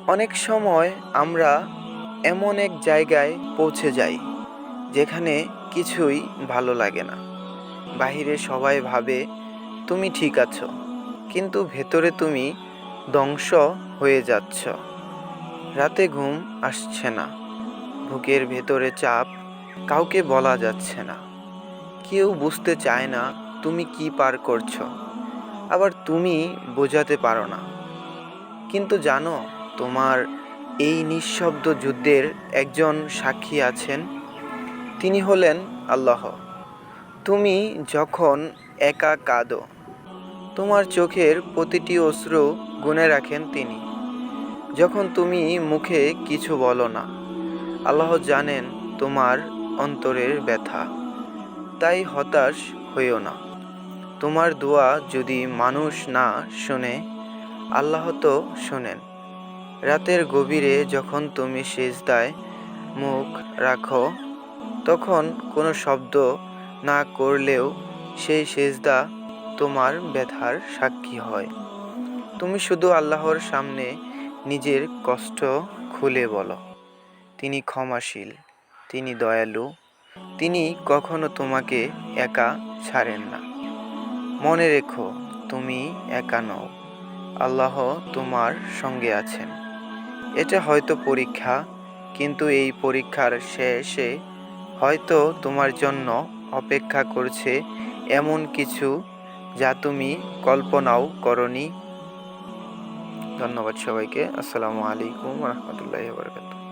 অনেক সময় আমরা এমন এক জায়গায় পৌঁছে যাই যেখানে কিছুই ভালো লাগে না। বাহিরে সবাই ভাবে তুমি ঠিক আছো, কিন্তু ভেতরে তুমি ধ্বংস হয়ে যাচ্ছ। রাতে ঘুম আসছে না, বুকের ভেতরে চাপ, কাউকে বলা যাচ্ছে না। কেউ বুঝতে চায় না তুমি কি পার করছো, আবার তুমি বোঝাতে পারো না। কিন্তু জানো, তোমার এই নিঃশব্দ যুদ্ধের একজন সাক্ষী আছেন। তিনি হলেন আল্লাহ। তুমি যখন একা কাঁদো, তোমার চোখের প্রতিটি অশ্রু গুণে রাখেন তিনি। যখন তুমি মুখে কিছু বলো না, আল্লাহ জানেন তোমার অন্তরের ব্যথা। তাই হতাশ হইও না। তোমার দোয়া যদি মানুষ না শোনে, আল্লাহ তো শোনেন। রাতের গভীরে যখন তুমি সিজদায় মুখ রাখো, তখন কোনো শব্দ না করলেও সেই সিজদা তোমার ব্যথার সাক্ষী হয়। তুমি শুধু আল্লাহর সামনে নিজের কষ্ট খুলে বলো। তিনি ক্ষমাশীল, তিনি দয়ালু, তিনি কখনো তোমাকে একা ছাড়েন না। মনে রেখো, তুমি একা নও, আল্লাহ তোমার সঙ্গে আছেন। এটা হয়তো পরীক্ষা, কিন্তু এই পরীক্ষার শেষে হয়তো তোমার জন্য অপেক্ষা করছে এমন কিছু যা তুমি কল্পনাও করনি। ধন্যবাদ সবাইকে। আসসালামু আলাইকুম রহমতুল্লাহি ওয়া বারাকাতুহু।